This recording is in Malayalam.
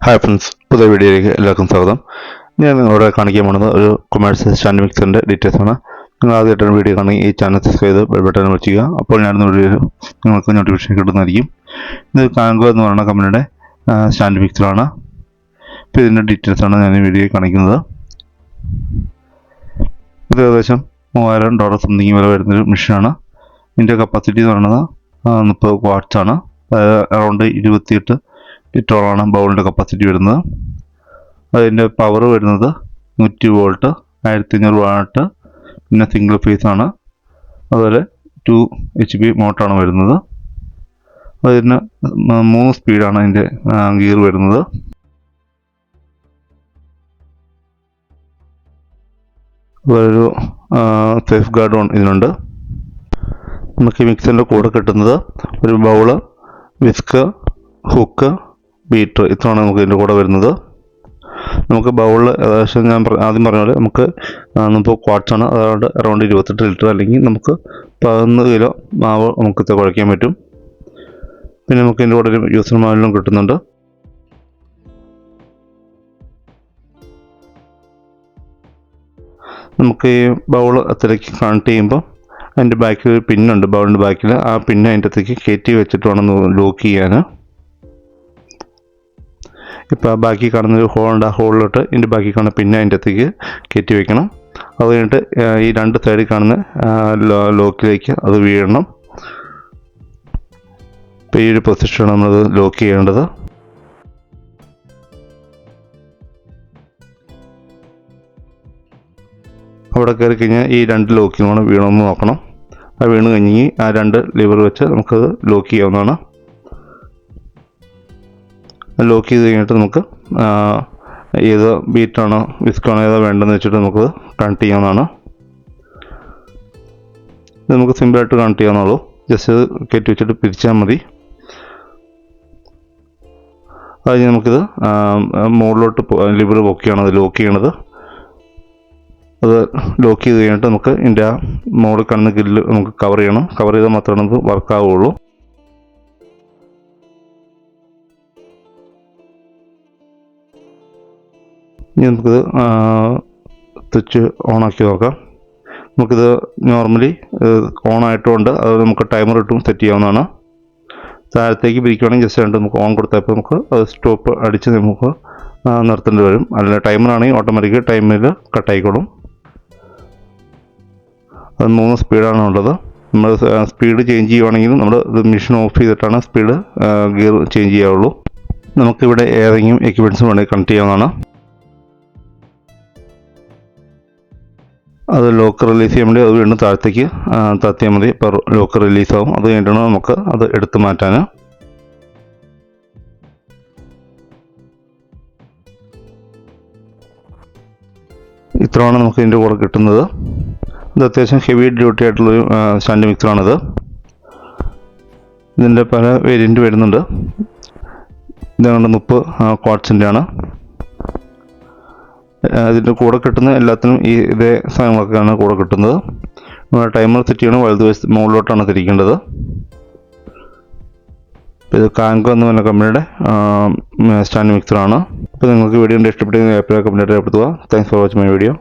ഹായ് ഫ്രണ്ട്സ്, പുതിയ വീഡിയോയിലേക്ക് എല്ലാവർക്കും സ്വാഗതം. ഞാൻ നിങ്ങളോട് കാണിക്കാൻ പോകുന്നത് ഒരു കൊമേഴ്സ് സ്റ്റാൻഡ് മിക്സറിൻ്റെ ഡീറ്റെയിൽസ് ആണ്. നിങ്ങൾ ആദ്യമായിട്ടാണ് വീഡിയോ കാണുമെങ്കിൽ ഈ ചാനൽ സബ്സ്ക്രൈബ് ചെയ്ത് ബെൽ ബട്ടൺ ക്ലിക്ക് ചെയ്യുക. അപ്പോൾ ഞാനിന്ന് വീഡിയോ നിങ്ങൾക്ക് നോട്ടിഫിക്കേഷൻ കിട്ടുന്നതായിരിക്കും. ഇത് കാങ്കോ എന്ന് പറയുന്ന കമ്പനിയുടെ സ്റ്റാൻഡ് മിക്സറാണ്. ഇപ്പോൾ ഇതിൻ്റെ ഡീറ്റെയിൽസാണ് ഞാൻ ഈ വീഡിയോയിൽ കാണിക്കുന്നത്. ഇത് ഏകദേശം $3000 സംതിങ് വില വരുന്നൊരു മെഷീനാണ്. ഇതിൻ്റെ കപ്പാസിറ്റി എന്ന് പറയുന്നത് 30 വാട്ട്സ് ആണ്. അറൗണ്ട് 28 ലിറ്ററോളാണ് ബൗളിൻ്റെ കപ്പാസിറ്റി വരുന്നത്. അതിൻ്റെ പവർ വരുന്നത് 100 വോൾട്ട്, 1500 വാട്ട്, പിന്നെ സിംഗിൾ ഫേസ് ആണ്. അതുപോലെ 2 HP മോട്ടറാണ് വരുന്നത്. അതിന് 3 സ്പീഡാണ് അതിൻ്റെ ഗിയർ വരുന്നത്. ഒരു സേഫ് ഗാർഡ് ഇതിനുണ്ട്. നമുക്ക് ഈ മിക്സറിൻ്റെ കൂടെ കിട്ടുന്നത് ഒരു ബൗള്, വിസ്ക്, ഹുക്ക്, ബീറ്റർ, ഇത്രയാണ് നമുക്ക് ഇതിൻ്റെ കൂടെ വരുന്നത്. നമുക്ക് ബൗളിൽ ഏകദേശം ഞാൻ ആദ്യം പറഞ്ഞ പോലെ നമുക്ക് 30 ക്വാർട്സാണ്. അതുകൊണ്ട് അറൗണ്ട് 28 ലിറ്റർ, അല്ലെങ്കിൽ നമുക്ക് 11 കിലോ മാവ് നമുക്ക് കുഴയ്ക്കാൻ പറ്റും. പിന്നെ നമുക്ക് ഇതിൻ്റെ കൂടെ ഒരു യൂസർ മാനുവലും കിട്ടുന്നുണ്ട്. നമുക്ക് ഈ ബൗൾ അത്രയ്ക്ക് കണക്ട് ചെയ്യുമ്പോൾ അതിൻ്റെ ബാക്കിൽ ഒരു പിന്നുണ്ട്, ബൗളിൻ്റെ ബാക്കിൽ. ആ പിന്ന് അതിൻ്റെ അകത്തേക്ക് കയറ്റി വെച്ചിട്ട് വേണം ലോക്ക് ചെയ്യാൻ. ഇപ്പോൾ ആ ബാക്കി കാണുന്നൊരു ഹോളുണ്ട്, ആ ഹോളിലോട്ട് ഇതിൻ്റെ ബാക്കി കാണുന്ന പിന്നെ അതിൻ്റെ അകത്തേക്ക് കയറ്റി വയ്ക്കണം. അത് കഴിഞ്ഞിട്ട് ഈ 2 സൈഡിൽ കാണുന്ന ലോക്കിലേക്ക് അത് വീഴണം. ഇപ്പോൾ ഈ ഒരു പൊസിഷനാണ് നമ്മളത് ലോക്ക് ചെയ്യേണ്ടത്. അവിടെ കയറി കഴിഞ്ഞാൽ ഈ 2 ലോക്കിലാണ് വീണമെന്ന് നോക്കണം. അത് വീണ് കഴിഞ്ഞെങ്കിൽ ആ 2 ലിവർ വെച്ച് നമുക്കത് ലോക്ക് ചെയ്യാവുന്നതാണ്. ലോക്ക് ചെയ്ത് കഴിഞ്ഞിട്ട് നമുക്ക് ഏത് ബീറ്റാണോ വിസ്കാണോ ഏതോ വേണ്ടതെന്ന് വെച്ചിട്ട് നമുക്കത് കണക്ട് ചെയ്യാവുന്നതാണ്. ഇത് നമുക്ക് സിമ്പിളായിട്ട് കണക്ട് ചെയ്യാവുന്നുള്ളൂ. ജസ്റ്റ് കയറ്റി വെച്ചിട്ട് പിരിച്ചാൽ മതി. അത് കഴിഞ്ഞ് നമുക്കിത് മുകളിലോട്ട് ലിവർ പൊക്കിയാണ് അത് ലോക്ക് ചെയ്യണത്. അത് ലോക്ക് ചെയ്ത് കഴിഞ്ഞിട്ട് നമുക്ക് ഇതിൻ്റെ ആ മുകളിൽ കാണുന്ന ഗ്രില്ല് നമുക്ക് കവർ ചെയ്യണം. കവർ ചെയ്താൽ മാത്രമേ നമുക്ക് വർക്കാവുള്ളൂ. ഇനി നമുക്കിത് സ്വിച്ച് ഓണാക്കി നോക്കാം. നമുക്കിത് നോർമലി ഓണായിട്ടുകൊണ്ട് അത് നമുക്ക് ടൈമർ ഇട്ടും സെറ്റ് ചെയ്യാവുന്നതാണ്. താഴത്തേക്ക് പിരിക്കുകയാണെങ്കിൽ ജസ്റ്റ് നമുക്ക് ഓൺ കൊടുത്തപ്പോൾ നമുക്ക് അത് സ്റ്റോപ്പ് അടിച്ച് നമുക്ക് നിർത്തേണ്ടി വരും. അല്ല ടൈമറാണെങ്കിൽ ഓട്ടോമാറ്റിക് ടൈമിൽ കട്ടായിക്കോളും. അത് 3 സ്പീഡാണ് ഉള്ളത്. നമ്മൾ സ്പീഡ് ചേഞ്ച് ചെയ്യുവാണെങ്കിലും നമ്മൾ ഇത് മെഷീൻ ഓഫ് ചെയ്തിട്ടാണ് സ്പീഡ് ഗിയർ ചേഞ്ച് ചെയ്യാവുള്ളൂ. നമുക്കിവിടെ ഏതെങ്കിലും എക്യുപ്മെൻറ്റ്സ് വേണമെങ്കിൽ കണക്ട് ചെയ്യാവുന്നതാണ്. അത് ലോക്ക് റിലീസ് ചെയ്യാൻ വേണ്ടി അത് വീണ്ടും താഴത്തേക്ക് താത്തിയാൽ മതി. ഇപ്പോൾ ലോക്ക് റിലീസാവും. അത് കഴിഞ്ഞിട്ടാണ് നമുക്ക് അത് എടുത്ത് മാറ്റാൻ. ഇത്രയാണ് നമുക്ക് ഇതിൻ്റെ കൂടെ കിട്ടുന്നത്. ഇത് അത്യാവശ്യം ഹെവി ഡ്യൂട്ടി ആയിട്ടുള്ളൊരു സ്റ്റാൻഡ് മിക്സറാണിത്. ഇതിൻ്റെ പല വേരിയൻറ്റ് വരുന്നുണ്ട്. ഇതുകൊണ്ട് 30 ക്വാർട്സിൻ്റെ ആണ്. ഇതിൻ്റെ കൂടെ കിട്ടുന്ന എല്ലാത്തിനും ഇതേ സാധനങ്ങളൊക്കെയാണ് കൂടെ കിട്ടുന്നത്. ടൈമർ സെറ്റ് ചെയ്യണം. വലതുവശത്ത് മുകളിലോട്ടാണ് തിരിക്കേണ്ടത്. ഇത് കാങ്കോ എന്ന് പറഞ്ഞ കമ്പനിയുടെ സ്റ്റാൻഡ് മിക്സറാണ്. അപ്പോൾ നിങ്ങൾക്ക് വീഡിയോ ഇഷ്ടപ്പെട്ടെങ്കിൽ കമ്പനിയായിട്ട് ഏർപ്പെടുത്തുക. Thanks for watching my video.